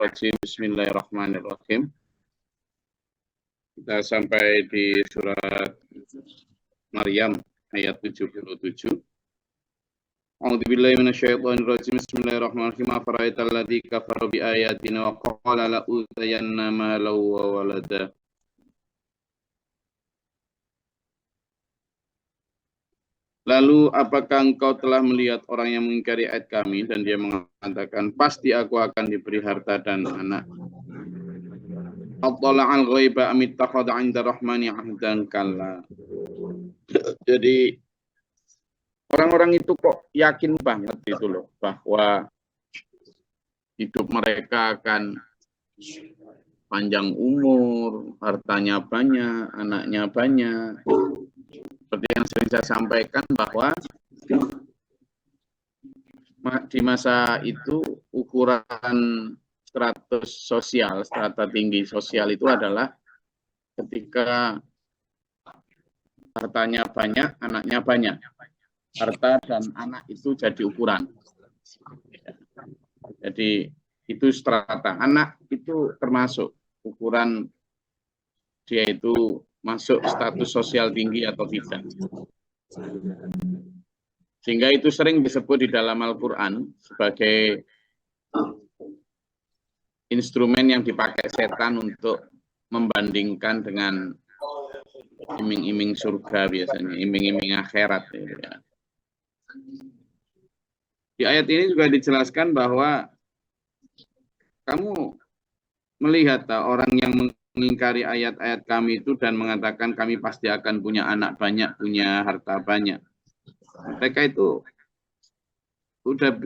Bismillahirrahmanirrahim. Kita sampai di surat Maryam ayat 77. A'udzubillahi minasyaitonirrajim. Bismillahirrahmanirrahim. Afara'aital ladzi kafara bi ayatina wa qala la utayanna malan wa walada. Lalu apakah engkau telah melihat orang yang mengingkari ayat kami dan dia mengatakan pasti aku akan diberi harta dan anak. Attala'al ghaiba am ittakhadha 'inda rahmani 'ahdan kalla. Jadi orang-orang itu kok yakin banget itu loh bahwa hidup mereka akan panjang umur, hartanya banyak, anaknya banyak. Seperti yang sering saya sampaikan bahwa di masa itu ukuran strata tinggi sosial itu adalah ketika hartanya banyak, anaknya banyak. Harta dan anak itu jadi ukuran. Jadi itu strata. Anak itu termasuk ukuran dia itu masuk status sosial tinggi atau tidak. Sehingga itu sering disebut di dalam Al-Quran sebagai instrumen yang dipakai setan untuk membandingkan dengan iming-iming surga biasanya, iming-iming akhirat. Ya. Di ayat ini juga dijelaskan bahwa kamu melihat orang yang mengingkari ayat-ayat kami itu dan mengatakan kami pasti akan punya anak banyak, punya harta banyak. Mereka itu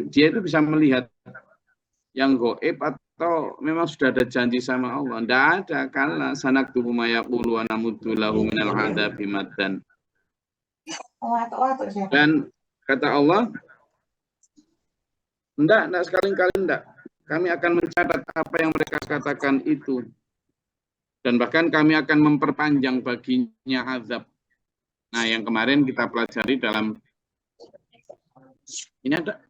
dia itu bisa melihat yang gaib atau memang sudah ada janji sama Allah. Tidak ada, kala sanaktubu ma yaqulu wa namuddu lahu minal adzabi maddan. Dan kata Allah, enggak sekali-kali enggak. Kami akan mencatat apa yang mereka katakan itu. Dan bahkan kami akan memperpanjang baginya azab. Nah, yang kemarin kita pelajari dalam ini ada.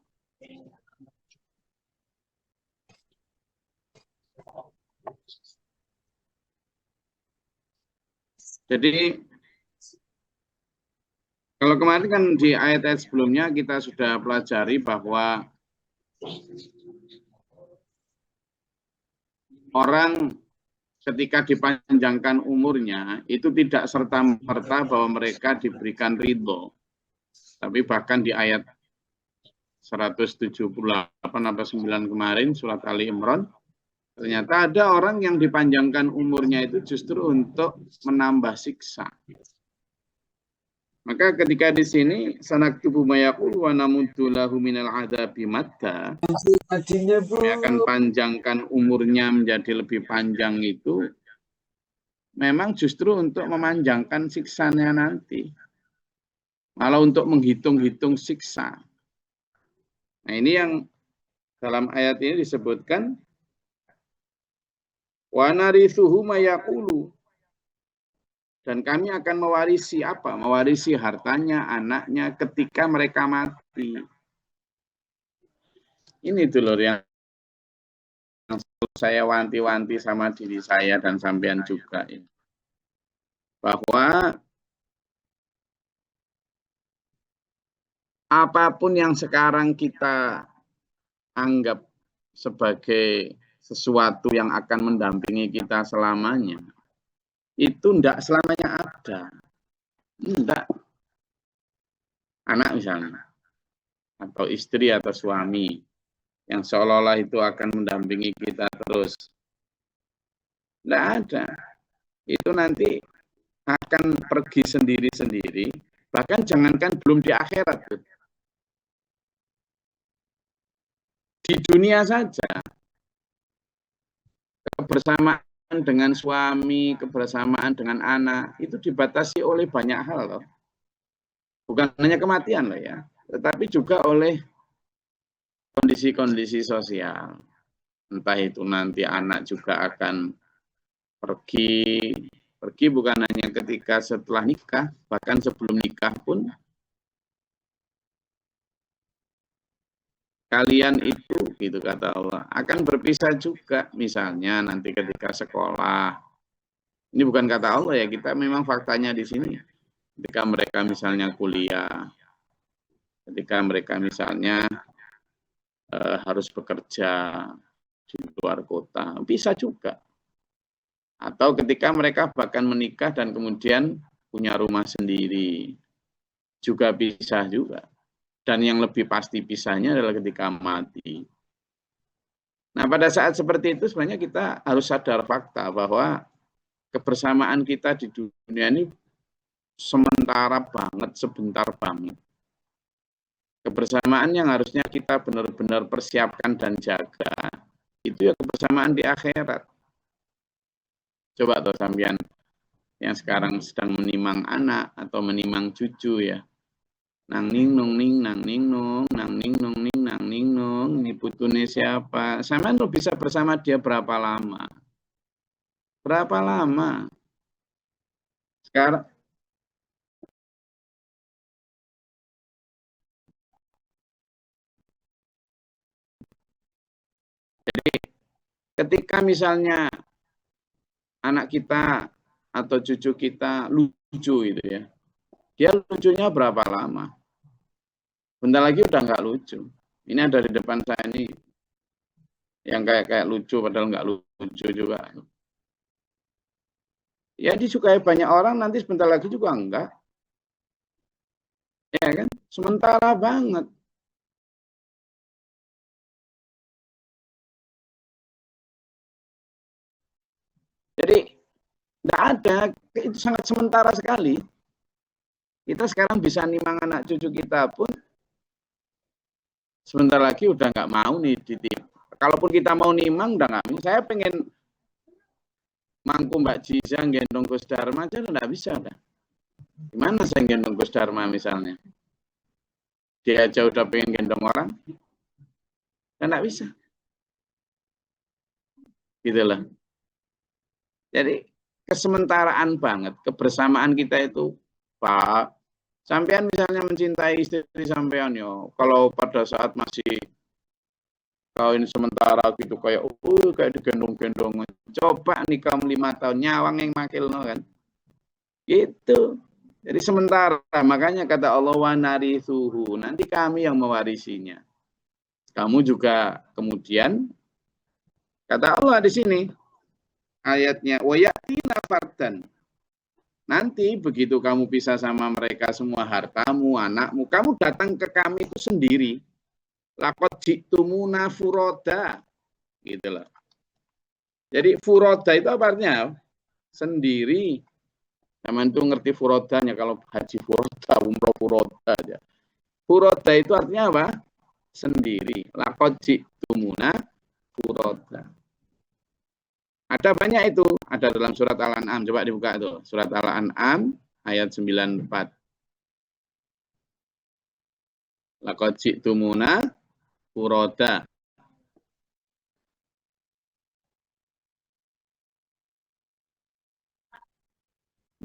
Jadi kalau kemarin kan di ayat-ayat sebelumnya kita sudah pelajari bahwa orang ketika dipanjangkan umurnya itu tidak serta-merta bahwa mereka diberikan ridho. Tapi bahkan di ayat 178 atau 9 kemarin surat Ali Imran, ternyata ada orang yang dipanjangkan umurnya itu justru untuk menambah siksa. Maka ketika di sini sanaktubu ma yaqulu wa namuddu lahu minal adzabi madda, kami akan panjangkan umurnya menjadi lebih panjang itu memang justru untuk memanjangkan siksanya nanti. Malah untuk menghitung-hitung siksa. Nah, ini yang dalam ayat ini disebutkan wa narithuhu ma yaqulu. Dan kami akan mewarisi apa? Mewarisi hartanya, anaknya ketika mereka mati. Ini dulu yang saya wanti-wanti sama diri saya dan sampean juga. Bahwa apapun yang sekarang kita anggap sebagai sesuatu yang akan mendampingi kita selamanya, itu tidak selamanya ada. Tidak. Anak misalnya, atau istri atau suami, yang seolah-olah itu akan mendampingi kita terus. Tidak ada. Itu nanti akan pergi sendiri-sendiri, bahkan jangankan belum di akhirat. Di dunia saja, kebersamaan dengan suami, kebersamaan dengan anak, itu dibatasi oleh banyak hal loh. Bukan hanya kematian loh ya, tetapi juga oleh kondisi-kondisi sosial. Entah itu nanti anak juga akan pergi bukan hanya ketika setelah nikah, bahkan sebelum nikah pun kalian itu, gitu kata Allah, akan berpisah juga. Misalnya nanti ketika sekolah, ini bukan kata Allah ya, kita memang faktanya di sini. Ketika mereka misalnya kuliah, ketika mereka misalnya harus bekerja di luar kota, bisa juga. Atau ketika mereka bahkan menikah dan kemudian punya rumah sendiri, juga bisa juga. Dan yang lebih pasti pisahnya adalah ketika mati. Nah, pada saat seperti itu sebenarnya kita harus sadar fakta bahwa kebersamaan kita di dunia ini sementara banget, sebentar banget. Kebersamaan yang harusnya kita benar-benar persiapkan dan jaga, itu ya kebersamaan di akhirat. Coba tuh sampean yang sekarang sedang menimang anak atau menimang cucu ya. Nang ning nong ning nang ning nong nang ning nong ning nang ning nong, ini putune siapa? Sampean tuh bisa bersama dia berapa lama? Berapa lama? Sekarang ketika misalnya anak kita atau cucu kita lucu itu ya, dia lucunya berapa lama? Bentar lagi udah nggak lucu. Ini ada di depan saya ini yang kayak lucu padahal nggak lucu juga. Ya disukai banyak orang, nanti sebentar lagi juga enggak. Ya kan? Sementara banget. Jadi enggak ada, itu sangat sementara sekali. Kita sekarang bisa nimang anak cucu kita pun sebentar lagi udah nggak mau nih ditip. Kalaupun kita mau nimang udah nggak. Saya pengen mangku Mbak Jiza gendong Gus Dharma aja udah nggak bisa udah. Gimana saya gendong Gus Dharma misalnya? Dia aja udah pengen gendong orang, kan nggak bisa. Gitu loh. Jadi kesementaraan banget, kebersamaan kita itu, Pak. Sampean misalnya mencintai istri sampean yo, kalau pada saat masih kawin sementara gitu kayak digendong-gendong. Coba nih kamu 5 tahun nyawang yang makil no kan. Gitu. Jadi sementara, makanya kata Allah wa narithuhu, nanti kami yang mewarisinya. Kamu juga kemudian kata Allah di sini ayatnya wa yatina fardan. Nanti begitu kamu pisah sama mereka semua hartamu, anakmu, kamu datang ke kami itu sendiri. Lakot jitumuna furoda. Gitu loh. Jadi furoda itu apa artinya? Sendiri. Teman itu ngerti furodanya, kalau haji furoda, umroh furoda aja. Furoda itu artinya apa? Sendiri. Lakot jitumuna furoda. Ada banyak itu, ada dalam surat Al-An'am. Coba dibuka itu, surat Al-An'am ayat 94. Laqad ji'tumuna furoda.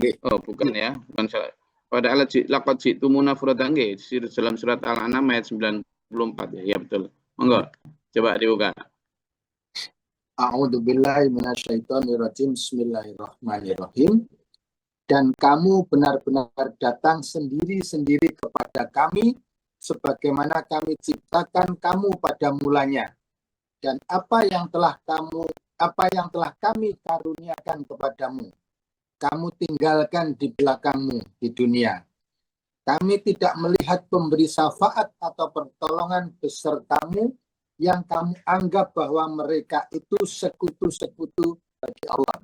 Oh, bukan ya, bukan salah. Pada alat laqad ji'tumuna furoda nggih, dalam surat Al-An'am ayat 94 ya. Ya betul. Monggo. Coba dibuka. A'udzubillahi minasyaitonirrajim. Bismillahirrahmanirrahim. Dan kamu benar-benar datang sendiri-sendiri kepada kami sebagaimana kami ciptakan kamu pada mulanya. Dan apa yang telah kami karuniakan kepadamu, kamu tinggalkan di belakangmu di dunia. Kami tidak melihat pemberi syafaat atau pertolongan besertamu yang kamu anggap bahwa mereka itu sekutu-sekutu bagi Allah.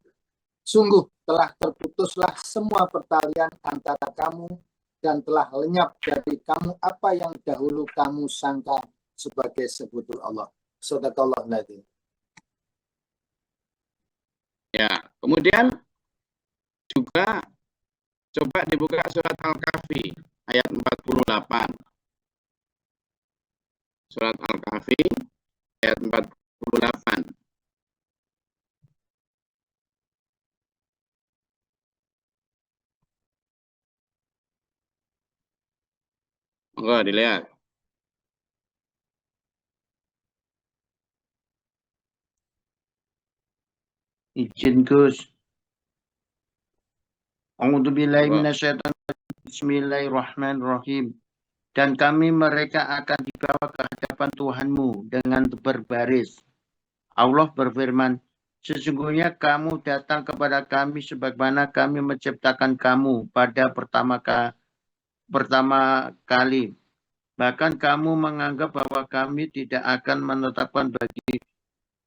Sungguh telah terputuslah semua pertalian antara kamu dan telah lenyap dari kamu apa yang dahulu kamu sangka sebagai sekutu Allah. Shadaqallahul adzim. Ya, kemudian juga coba dibuka surat Al-Kahfi ayat 48. Surat Al-Kahfi ayat 48. Monggo dilihat. Izin Gus. A'udzubillahi Monggo. minasyaitonir Bismillahirrahmanirrahim. Dan kami mereka akan dibawa ke hadapan Tuhanmu dengan berbaris. Allah berfirman, sesungguhnya kamu datang kepada kami sebagaimana kami menciptakan kamu pada pertama kali. Bahkan kamu menganggap bahwa kami tidak akan menetapkan bagi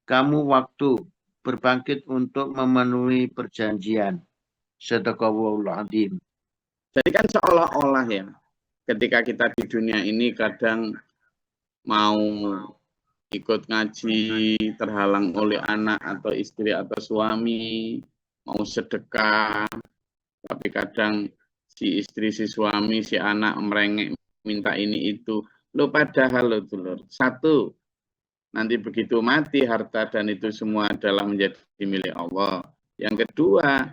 kamu waktu berbangkit untuk memenuhi perjanjian. Shadaqallahul adzim. Jadi kan seolah-olah ya, ketika kita di dunia ini kadang mau ikut ngaji, terhalang oleh anak atau istri atau suami, mau sedekah, tapi kadang si istri, si suami, si anak merengek minta ini itu. Lo padahal lo dulur, satu, nanti begitu mati harta dan itu semua adalah menjadi milik Allah. Yang kedua,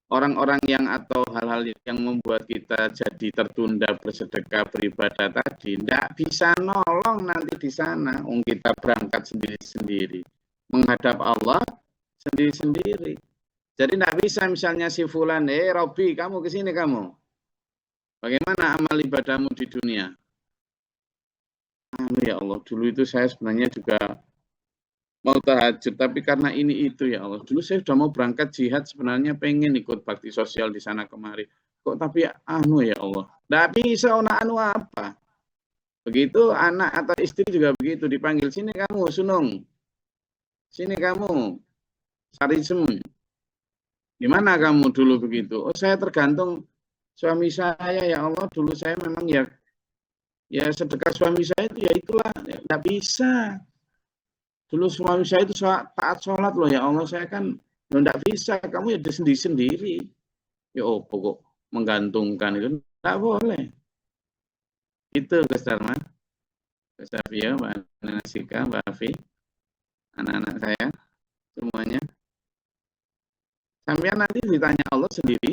orang-orang yang atau hal-hal yang membuat kita jadi tertunda bersedekah beribadah tadi tidak bisa nolong nanti di sana. Kita berangkat sendiri-sendiri menghadap Allah sendiri-sendiri. Jadi tidak bisa misalnya si fulan, Robi kamu kesini kamu. Bagaimana amal ibadahmu di dunia? Ya Allah, dulu itu saya sebenarnya juga mau tahajud, tapi karena ini itu ya Allah. Dulu saya sudah mau berangkat jihad, sebenarnya pengen ikut bakti sosial di sana kemari. Kok tapi anu ya Allah. Tidak bisa anu apa. Begitu anak atau istri juga begitu, dipanggil sini kamu Sunung. Sini kamu Sarisem. Gimana kamu dulu begitu? Oh saya tergantung suami saya ya Allah. Dulu saya memang ya sedekah suami saya itu ya itulah, tidak bisa. Dulu suami saya itu taat sholat loh ya Allah, saya kan tidak bisa, kamu ya sendiri-sendiri. Ya pokok menggantungkan itu tidak boleh. Itu Gus Dharma, Gus Safia, Mbak Nasika, Mbak Afi, anak-anak saya semuanya. Sampean nanti ditanya Allah sendiri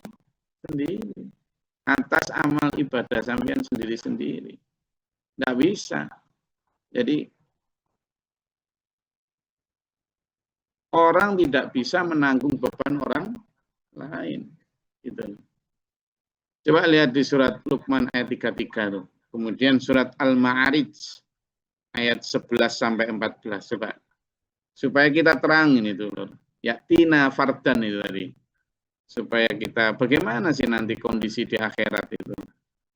atas amal ibadah sampean sendiri-sendiri. Tidak bisa. Jadi orang tidak bisa menanggung beban orang lain. Gitu. Coba lihat di surat Luqman ayat 33 tuh. Kemudian surat Al-Ma'arij ayat 11 sampai 14 coba. Supaya kita terang ini tuh. Ya tina fardan itu tadi. Supaya kita bagaimana sih nanti kondisi di akhirat itu.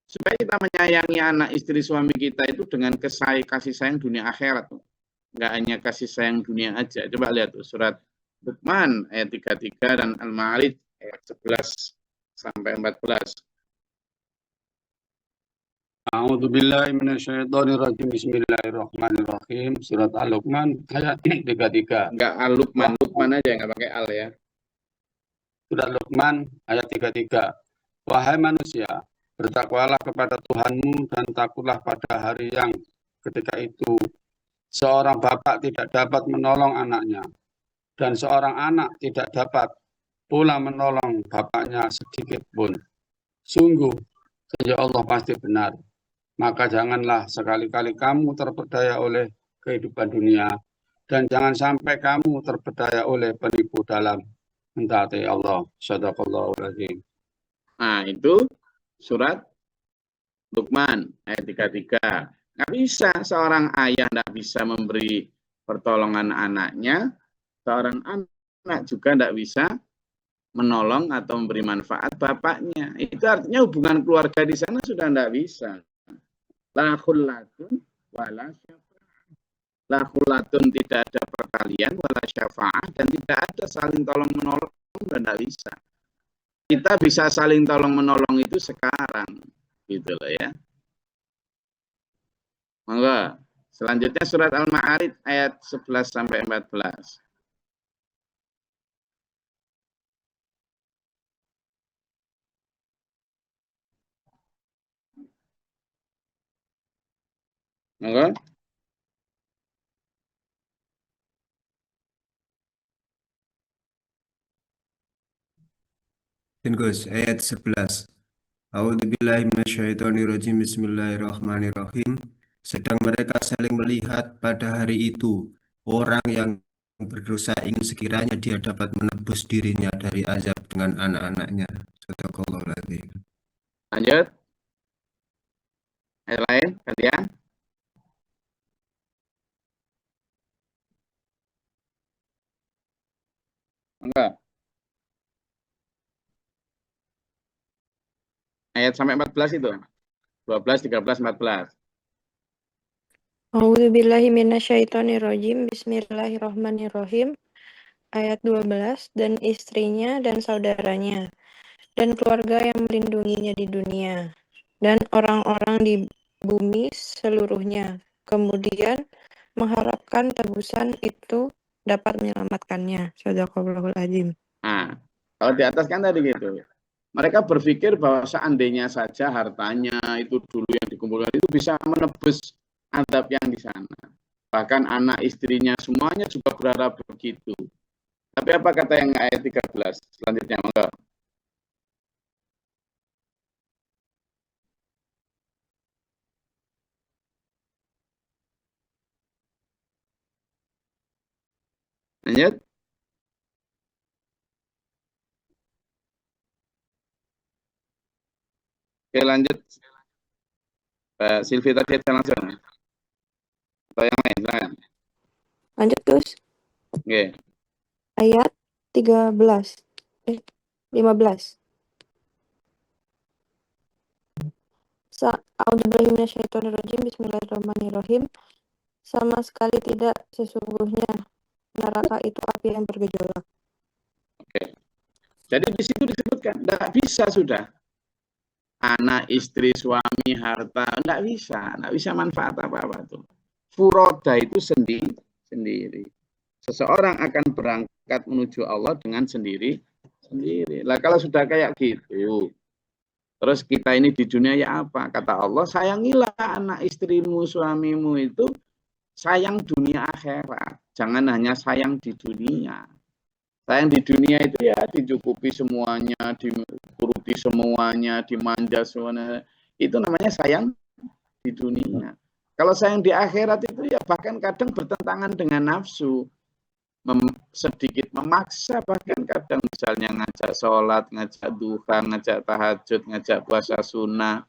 Supaya kita menyayangi anak istri suami kita itu dengan kasih sayang dunia akhirat tuh. Enggak hanya kasih sayang dunia aja. Coba lihat tuh surat Luqman ayat 33 dan Al-Ma'arij ayat 11 sampai 14. A'udzubillahi minasyaitonirrajim. Bismillahirrahmanirrahim. Surat Al-Luqman ayat 33. Enggak Al-Luqman, Luqman aja enggak pakai al ya. Surat Luqman ayat 33. Wahai manusia, bertakwalah kepada Tuhanmu dan takutlah pada hari yang ketika itu seorang bapak tidak dapat menolong anaknya dan seorang anak tidak dapat pula menolong bapaknya sedikit pun. Sungguh, saja Allah pasti benar. Maka janganlah sekali-kali kamu terpedaya oleh kehidupan dunia dan jangan sampai kamu terpedaya oleh penipu dalam mentaati Allah. Shadaqallahul adzim. Nah, itu surat Luqman ayat 33. Nggak bisa seorang ayah nggak bisa memberi pertolongan anaknya, seorang anak juga nggak bisa menolong atau memberi manfaat bapaknya. Itu artinya hubungan keluarga di sana sudah nggak bisa. La khullatun wala syafa'ah. La khullatun tidak ada perkalian wala syafa'ah dan tidak ada saling tolong menolong dan tidak bisa. Kita bisa saling tolong menolong itu sekarang, gitu loh ya. Monggo. Selanjutnya surat Al-Ma'arij ayat 11 sampai 14. Monggo. Gus, ayat 11. A'udzubillahi minasyaitonirrajim. Bismillahirrahmanirrahim. Sedang mereka saling melihat pada hari itu orang yang berdosa ingin sekiranya dia dapat menebus dirinya dari azab dengan anak-anaknya. Shadaqallahul adzim. Lanjut. Yang lain kalian? Enggak. Ayat sampai 14 itu. 12, 13, 14. A'udzubillahi minasyaitonirrajim. Bismillahirrahmanirrahim. Ayat 12, dan istrinya dan saudaranya dan keluarga yang melindunginya di dunia dan orang-orang di bumi seluruhnya, kemudian mengharapkan tebusan itu dapat menyelamatkannya. Shadaqallahul adzim. Nah, kalau di atas kan tadi gitu. Mereka berpikir bahwa seandainya saja hartanya itu dulu yang dikumpulkan itu bisa menebus azab yang di sana. Bahkan anak istrinya semuanya juga berharap begitu. Tapi apa kata yang ayat 13 selanjutnya? Monggo. Lanjut. Oke, lanjut. Silvi tadi aja langsung. Atau yang lain, silakan. Lanjut, Gus. Oke. Ayat 15. 15. A'udzubillahi minasyaitonirrajim. Bismillahirrahmanirrahim. Sama sekali tidak, sesungguhnya neraka itu api yang bergejolak. Oke. Jadi di situ disebutkan tidak bisa sudah. Anak, istri, suami, harta, tidak bisa manfaat apa-apa tuh. Furoda itu sendiri. Seseorang akan berangkat menuju Allah dengan sendiri. Lah kalau sudah kayak gitu, terus kita ini di dunia ya apa? Kata Allah, sayangilah anak istrimu, suamimu itu sayang dunia akhirat. Jangan hanya sayang di dunia. Sayang di dunia itu ya dicukupi semuanya, dituruti semuanya, dimanja semuanya. Itu namanya sayang di dunia. Kalau sayang di akhirat itu ya bahkan kadang bertentangan dengan nafsu. Sedikit memaksa, bahkan kadang misalnya ngajak sholat, ngajak duha, ngajak tahajud, ngajak puasa sunnah,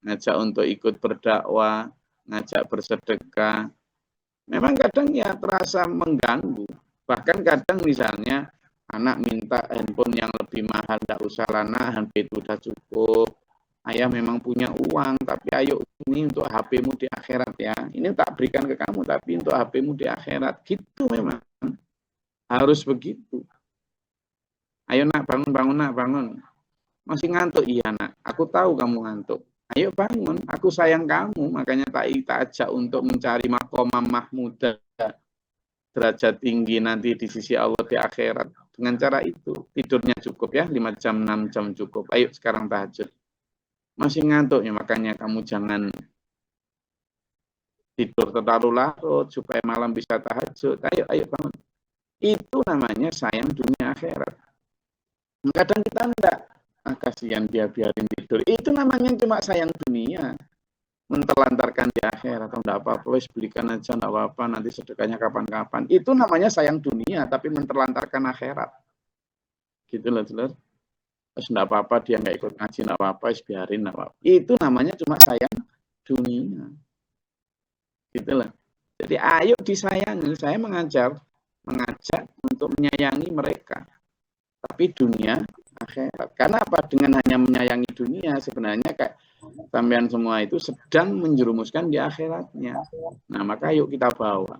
ngajak untuk ikut berdakwah, ngajak bersedekah. Memang kadang ya terasa mengganggu. Bahkan kadang misalnya anak minta handphone yang lebih mahal, tidak usah lah nak, handphone itu sudah cukup. Ayah memang punya uang, tapi ayo ini untuk HP-mu di akhirat ya. Ini tak berikan ke kamu, tapi untuk HP-mu di akhirat. Gitu memang. Harus begitu. Ayo nak, bangun nak, bangun. Masih ngantuk? Iya nak, aku tahu kamu ngantuk. Ayo bangun, aku sayang kamu, makanya tak ajak untuk mencari maqamah mahmudah, derajat tinggi nanti di sisi Allah di akhirat. Dengan cara itu, tidurnya cukup ya, 5 jam, 6 jam cukup. Ayo sekarang tahajud. Masih ngantuk ya, makanya kamu jangan tidur terlalu larut supaya malam bisa tahajud. Ayo bangun. Itu namanya sayang dunia akhirat. Kadang kita enggak, kasihan dia biarin tidur. Itu namanya cuma sayang dunia. Menterlantarkan di akhirat. Atau enggak apa-apa, belikan aja, enggak apa-apa, nanti sedekahnya kapan-kapan. Itu namanya sayang dunia, tapi menterlantarkan akhirat. Gitu loh, Telur. Terus enggak apa-apa, dia enggak ikut ngaji, enggak apa-apa, biarin, enggak apa-apa. Itu namanya cuma sayang dunia. Gitu loh. Jadi ayo disayangi. Saya mengajak untuk menyayangi mereka. Tapi dunia akhirat. Karena apa? Dengan hanya menyayangi dunia, sebenarnya kayak sampean semua itu sedang menjerumuskan di akhiratnya. Nah, maka yuk kita bawa.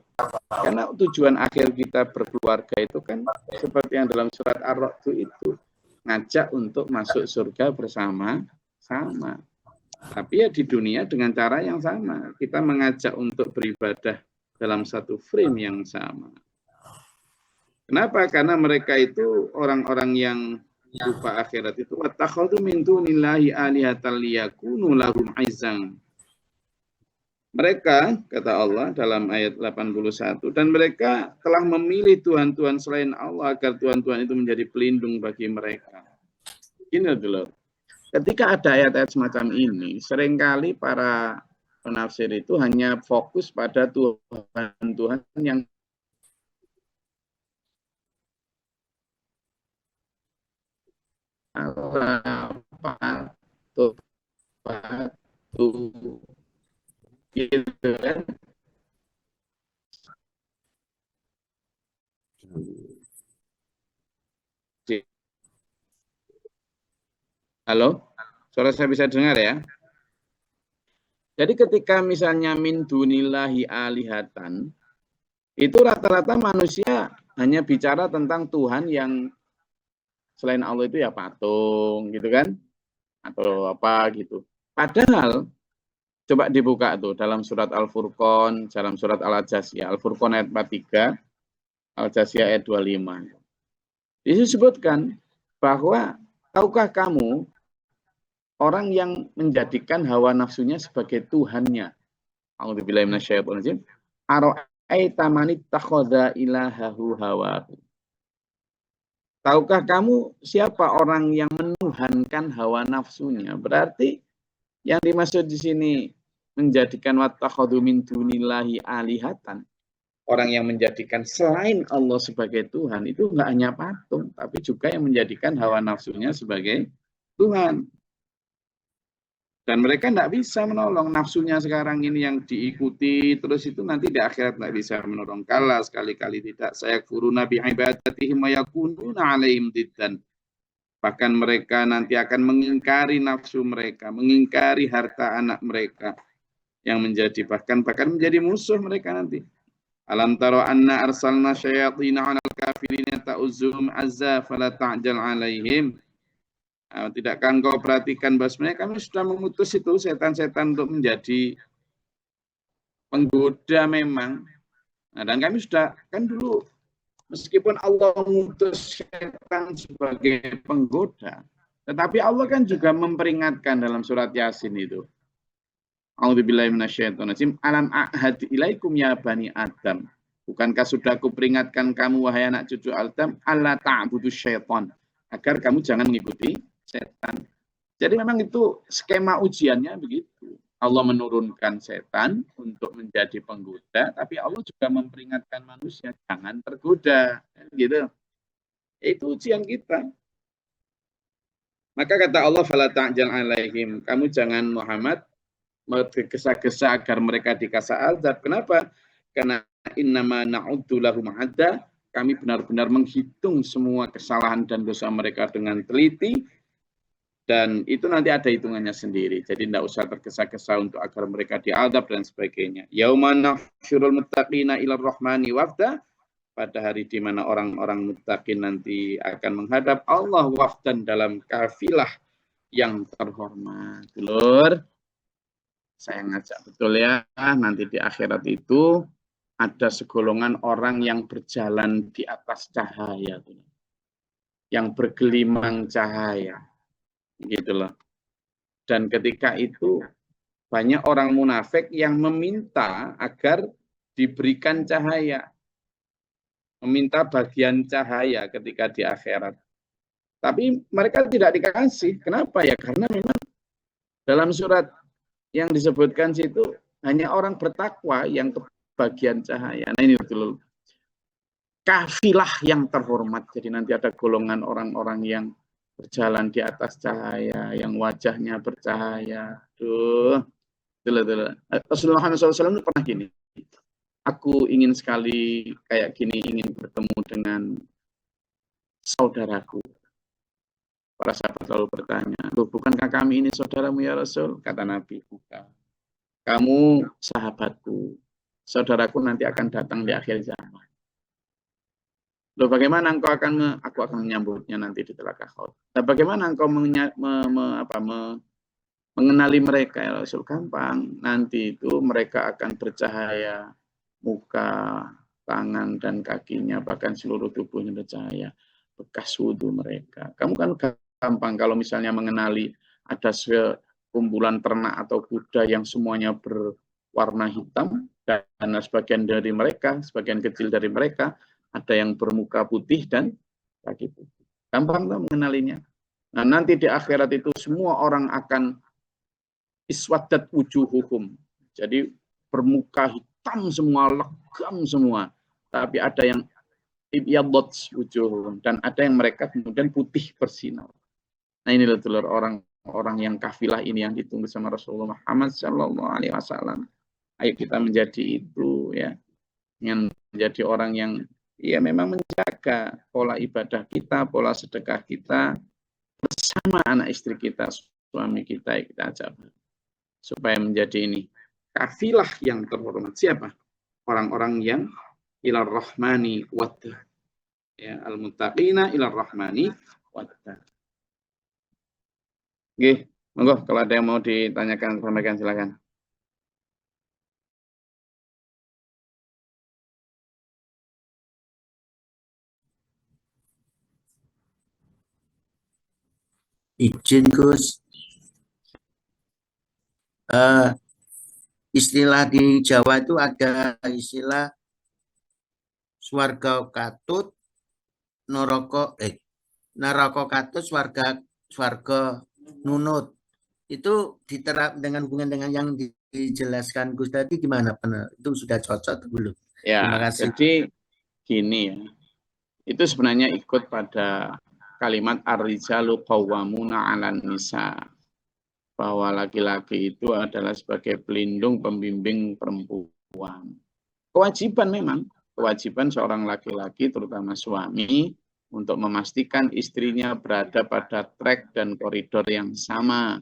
Karena tujuan akhir kita berkeluarga itu kan seperti yang dalam surat Ar-Ra'd itu ngajak untuk masuk surga bersama-sama. Tapi ya di dunia dengan cara yang sama. Kita mengajak untuk beribadah dalam satu frame yang sama. Kenapa? Karena mereka itu orang-orang yang lupa akhirat itu. Wattakhadhu min dunillahi alihatan liyakunu lahum aizan. Mereka, kata Allah dalam ayat 81, dan mereka telah memilih Tuhan-Tuhan selain Allah agar Tuhan-Tuhan itu menjadi pelindung bagi mereka. Ini adalah ketika ada ayat-ayat semacam ini, seringkali para penafsir itu hanya fokus pada Tuhan-Tuhan yang Patuh, patuh. Gitu kan. Halo, suara saya bisa dengar ya? Jadi ketika misalnya min dunillahi alihatan, itu rata-rata manusia hanya bicara tentang Tuhan yang selain Allah itu ya patung gitu kan, atau apa gitu. Padahal coba dibuka tuh dalam surat Al-Furqan, dalam surat Al-Jasiyah, Al-Furqan ayat 43, Al-Jasiyah ayat 25. Disebutkan bahwa tahukah kamu orang yang menjadikan hawa nafsunya sebagai Tuhannya. A'udzubillahi minasyaitonir rajim. Ara'aita man ittakhadha ilahahu hawahu. Tahukah kamu siapa orang yang menuhankan hawa nafsunya? Berarti yang dimaksud di sini menjadikan wattakhadhu min dunillahi alihatan. Orang yang menjadikan selain Allah sebagai Tuhan itu enggak hanya patung, tapi juga yang menjadikan hawa nafsunya sebagai Tuhan. Dan mereka tidak bisa menolong nafsunya sekarang ini yang diikuti, terus itu nanti di akhirat tidak bisa menolong. Kala sekali-kali tidak. Saya guru Nabi ibadatihim wa yakununa alaihim diddan. Bahkan mereka nanti akan mengingkari nafsu mereka, mengingkari harta anak mereka yang menjadi bahkan menjadi musuh mereka nanti. Alam taro anna arsalna syayatina 'alal kafirina ta'uzzum azza fala ta'jal 'alaihim. Tidakkah engkau perhatikan bahwa sebenarnya kami sudah memutus itu setan-setan untuk menjadi penggoda memang. Nah, dan kami sudah kan dulu meskipun Allah mengutus setan sebagai penggoda, tetapi Allah kan juga memperingatkan dalam surat Yasin itu. A'udzubillahi minasyaitonirrajim. Alam a'had ilaikum ya bani Adam. Bukankah sudah aku peringatkan kamu wahai anak cucu Adam, alla ta'budu syaitan, agar kamu jangan mengikuti setan. Jadi memang itu skema ujiannya begitu. Allah menurunkan setan untuk menjadi penggoda, tapi Allah juga memperingatkan manusia jangan tergoda, gitu. Itu ujian kita. Maka kata Allah, fala ta'jal alaihim, kamu jangan Muhammad tergesa-gesa agar mereka dikasih azab. Kenapa? Karena innama na'uddu lahum adda, kami benar-benar menghitung semua kesalahan dan dosa mereka dengan teliti. Dan itu nanti ada hitungannya sendiri. Jadi tidak usah tergesa-gesa untuk agar mereka diadab dan sebagainya. Yauma nahsyurul muttaqina ilar rahmani wafda. Pada hari di mana orang-orang muttaqin nanti akan menghadap Allah wafdan dalam kafilah yang terhormat. Dulur, saya ngajak betul ya, nanti di akhirat itu ada segolongan orang yang berjalan di atas cahaya. Yang bergelimang cahaya. Gitu loh. Dan ketika itu banyak orang munafik yang meminta agar diberikan cahaya, meminta bagian cahaya ketika di akhirat. Tapi mereka tidak dikasih. Kenapa ya? Karena memang dalam surat yang disebutkan situ hanya orang bertakwa yang kebagian cahaya. Nah ini betul kafilah yang terhormat. Jadi nanti ada golongan orang-orang yang berjalan di atas cahaya, yang wajahnya bercahaya. Rasulullah SAW pernah gini, aku ingin sekali kayak gini, ingin bertemu dengan saudaraku. Para sahabat lalu bertanya, loh bukankah kami ini saudaramu ya Rasul? Kata Nabi, bukan. Kamu sahabatku, saudaraku nanti akan datang di akhir zaman. Loh bagaimana engkau aku akan menyambutnya nanti di Telaka Khaut. Nah, bagaimana engkau mengenali mereka ya Rasul? Gampang. Nanti itu mereka akan bercahaya muka, tangan dan kakinya, bahkan seluruh tubuhnya bercahaya. Bekas wudhu mereka. Kamu kan gampang kalau misalnya mengenali ada sekumpulan ternak atau kuda yang semuanya berwarna hitam dan sebagian dari mereka, sebagian kecil dari mereka ada yang bermuka putih dan kaki putih. Gampang tuh mengenalinya. Nah, nanti di akhirat itu semua orang akan iswadat wujuhuhum. Jadi bermuka hitam semua, legam semua. Tapi ada yang ibyadot wujuhuhum dan ada yang mereka kemudian putih bersinar. Nah ini loh dulur, orang yang kafilah ini yang ditunggu sama Rasulullah Muhammad SAW. Ayo kita menjadi itu ya, yang menjadi orang yang ya memang menjaga pola ibadah kita, pola sedekah kita bersama anak istri kita, suami kita ajak supaya menjadi ini kafilah yang terhormat. Siapa? Orang-orang yang ilar rahmani wadda. Ya, al-muttaqina ilar rahmani wadda. Oke, monggo kalau ada yang mau ditanyakan, sampaikan silakan. Izin Gus. Istilah di Jawa itu ada istilah swarga katut, neraka katut, swarga nunut. Itu diterap dengan hubungan dengan yang dijelaskan Gus tadi gimana? Itu sudah cocok belum? Ya, terima kasih. Jadi gini ya, itu sebenarnya ikut pada kalimat ar-rijalu qawwamuna 'alan nisa, bahwa laki-laki itu adalah sebagai pelindung pembimbing perempuan. Kewajiban memang, kewajiban seorang laki-laki terutama suami untuk memastikan istrinya berada pada track dan koridor yang sama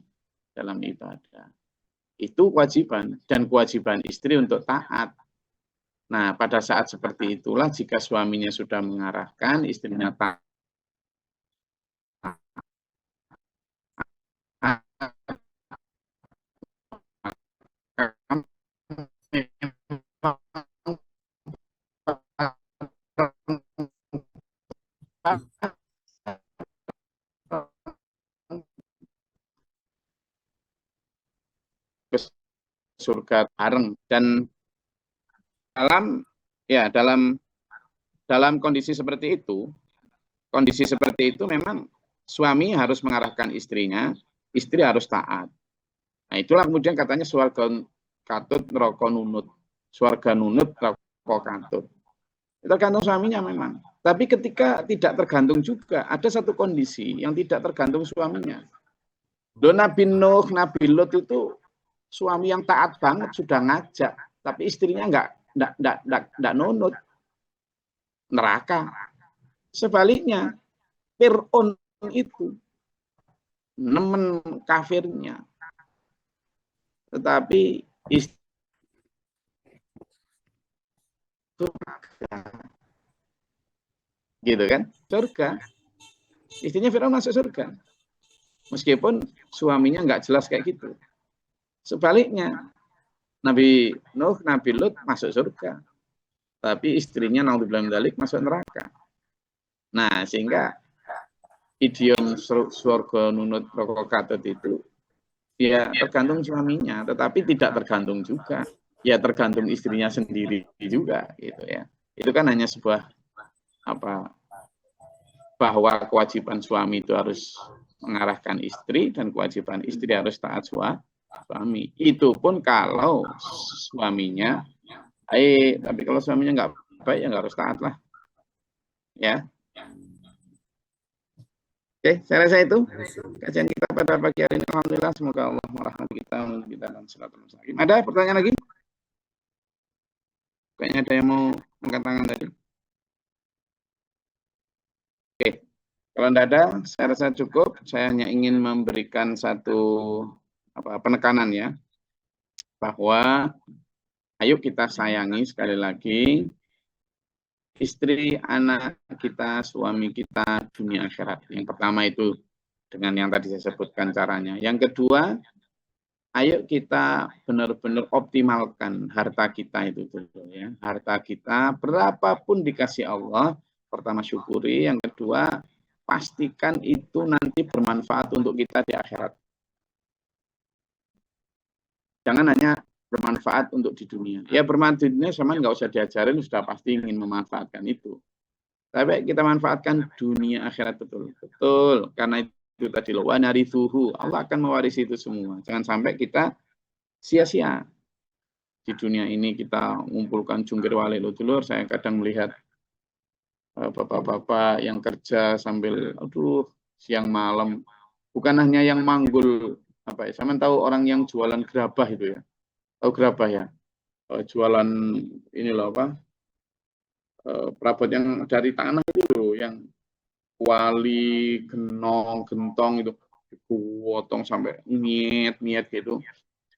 dalam ibadah. Itu kewajiban, dan kewajiban istri untuk taat. Nah, pada saat seperti itulah jika suaminya sudah mengarahkan, istrinya taat, ke surga bareng. Dan dalam kondisi seperti itu memang suami harus mengarahkan istrinya, istri harus taat. Nah, itulah kemudian katanya swarga katut neraka nunut. Swarga nunut neraka katut. Tergantung suaminya memang. Tapi ketika tidak tergantung juga, ada satu kondisi yang tidak tergantung suaminya. Nabi Nuh, Nabi Lot itu suami yang taat banget, sudah ngajak, tapi istrinya enggak nunut, neraka. Sebaliknya, Fir'aun itu nemen kafirnya, tetapi istri surga, gitu kan, surga. Istrinya Fir'aun masuk surga, meskipun suaminya nggak jelas kayak gitu. Sebaliknya, Nabi Nuh, Nabi Lut masuk surga, tapi istrinya naudzubillah min dzalik masuk neraka. Nah, sehingga idiom surga nunut neraka katut itu ya tergantung suaminya, tetapi tidak tergantung juga. Ya tergantung istrinya sendiri juga gitu ya. Itu kan hanya sebuah bahwa kewajiban suami itu harus mengarahkan istri dan kewajiban istri harus taat suami. Itu pun kalau suaminya baik, tapi kalau suaminya nggak baik ya nggak harus taat lah. Ya. Oke, saya rasa itu kajian kita pada pagi hari ini. Alhamdulillah, semoga Allah merahmati kita dan salatul mustaqim. Ada pertanyaan lagi? Kayaknya ada yang mau angkat tangan tadi. Oke, kalau tidak ada, saya rasa cukup. Saya hanya ingin memberikan satu penekanan ya, bahwa ayo kita sayangi sekali lagi istri, anak kita, suami kita, dunia akhirat. Yang pertama itu dengan yang tadi saya sebutkan caranya. Yang kedua, ayo kita benar-benar optimalkan harta kita itu dulu ya. Harta kita berapapun dikasih Allah, pertama syukuri, yang kedua pastikan itu nanti bermanfaat untuk kita di akhirat. Jangan hanya bermanfaat untuk di dunia. Ya bermanfaat di dunia sama nggak usah diajarin, sudah pasti ingin memanfaatkan itu. Tapi kita manfaatkan dunia akhirat betul. Betul, karena itu tadi loh, wa narithuhu. Allah akan mewarisi itu semua. Jangan sampai kita sia-sia. Di dunia ini kita mengumpulkan jungkir walik dulur. Saya kadang melihat bapak-bapak yang kerja sambil siang malam Bukan hanya yang manggul apa ya? Sama tahu orang yang jualan gerabah itu ya. Tahu gerabah ya? Jualan ini loh apa? Perabot yang dari tanah itu loh, yang kuali, genong, gentong itu dipotong sampai niat gitu.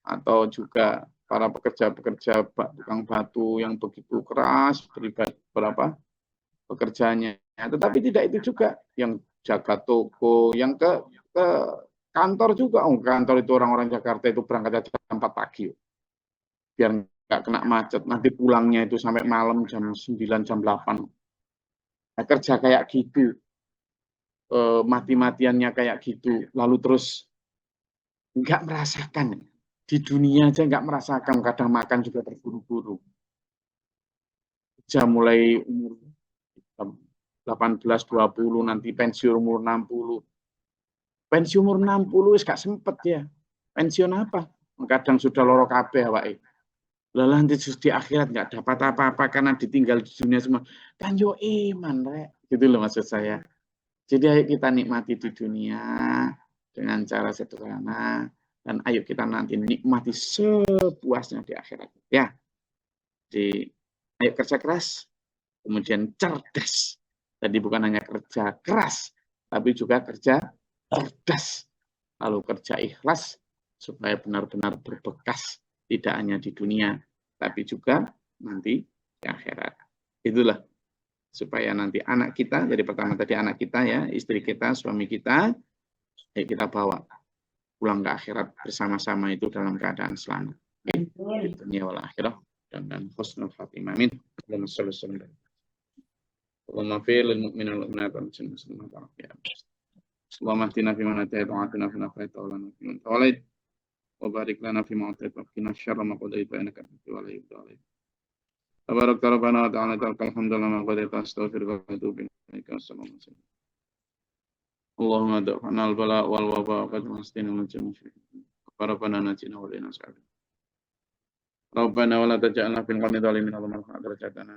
Atau juga para pekerja-pekerja tukang batu yang begitu keras berapa pekerjaannya. Tetapi tidak itu juga yang jaga toko, yang ke kantor juga. Oh, kantor itu orang-orang Jakarta itu berangkat jam 4 pagi. Biar nggak kena macet. Nanti pulangnya itu sampai malam jam 9, jam 8. Nah, kerja kayak gitu. Mati-matiannya kayak gitu. Lalu terus nggak merasakan. Di dunia aja nggak merasakan. Kadang makan juga terburu-buru. Jam mulai umur 18-20, nanti pensiun umur 60. Pensiun umur 60 wis gak sempet ya. Pensiun apa? Kadang sudah loro kabeh awake. Lah nanti di akhirat nggak dapat apa-apa karena ditinggal di dunia semua. Kan yo iman, rek. Gitu loh maksud saya. Jadi ayo kita nikmati di dunia dengan cara sederhana dan ayo kita nanti nikmati sepuasnya di akhirat. Ya. Ayo kerja keras, kemudian cerdas. Jadi bukan hanya kerja keras, tapi juga kerja cerdas. Lalu kerja ikhlas supaya benar-benar berbekas, tidak hanya di dunia, tapi juga nanti di akhirat. Itulah supaya nanti anak kita, jadi pertama tadi anak kita ya, istri kita, suami kita, ayo kita bawa pulang ke akhirat bersama-sama itu dalam keadaan selamat. Dunia wal akhirah dan husnul khatimah. Amin. Allahumma fil mu'minin wal mu'minat wal muslimin wal muslimat. Allahumma hdina fi man hadayt wa atina fi man afayt wa lana fi man tawallayt wa barik lana fi ma atayt wa qina syarra ma qadayt fa innaka taqdi wa la yuqda alayk. Tabarak rabbana wa ta'ala alhamdulillah ma qadayt astaghfiruka wa atubu ilaik. Assalamu alaikum. Allahumma da'fana al-bala wal waba wa qad mastina min jami'i. Rabbana najina wa lana sa'id. Rabbana wa la taj'alna fil qawmi dhalimin Allahumma rafa'na darajatana.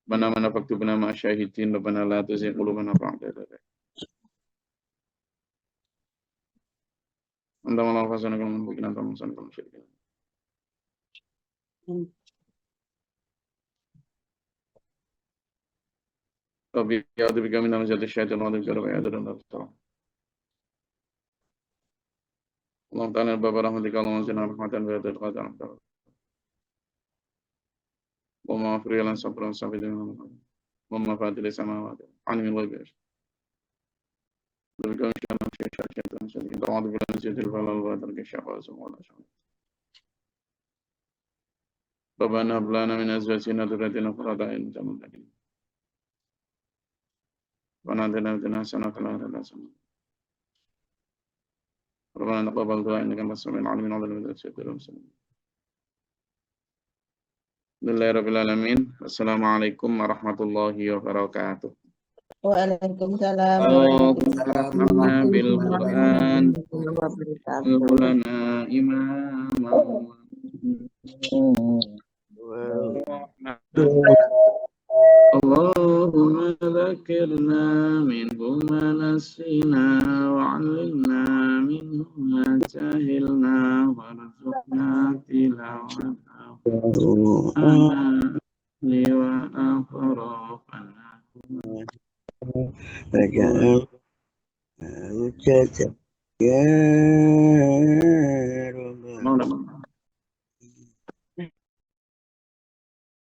Rabbana man faktubna ma syahidin Rabbana la tuzigh qulubana ba'da idh hadaytana. Anta malah fasana kamu mungkin anta musan kamu syirikin. Tapi ya tu kami nama jatuh syaitan Allah kalau ya dan Allah. Allah Taala Bapa rahmatika Allah masih rahmatan wa taqaddam. Wa ma afri lan sabran sabidin. Wa ma fatil samawati. Alimul ghaib. Dan kami syaitan syaitan syaitan. Ta'ala bulan jadil falal wa tarka syafa semua syaitan. Rabbana hab lana min azwajina dhurriyyatina qurrata a'yun waj'alna lil muttaqin. Rabbana atina hasanatan wa qina adzaban nar. Rabbana taqabbal du'a innaka antas samiul 'alim wa a'lam bishawabir. Bismillahirabbil alamin. Assalamualaikum warahmatullahi wabarakatuh. Waalaikumsalam Allahumma bil Qur'an lana imamah. Allahumma dzakirna minhu ma nasina wa 'allimna minhu ma jahilna warzuqna tilawatahu li wa afrafana. Ya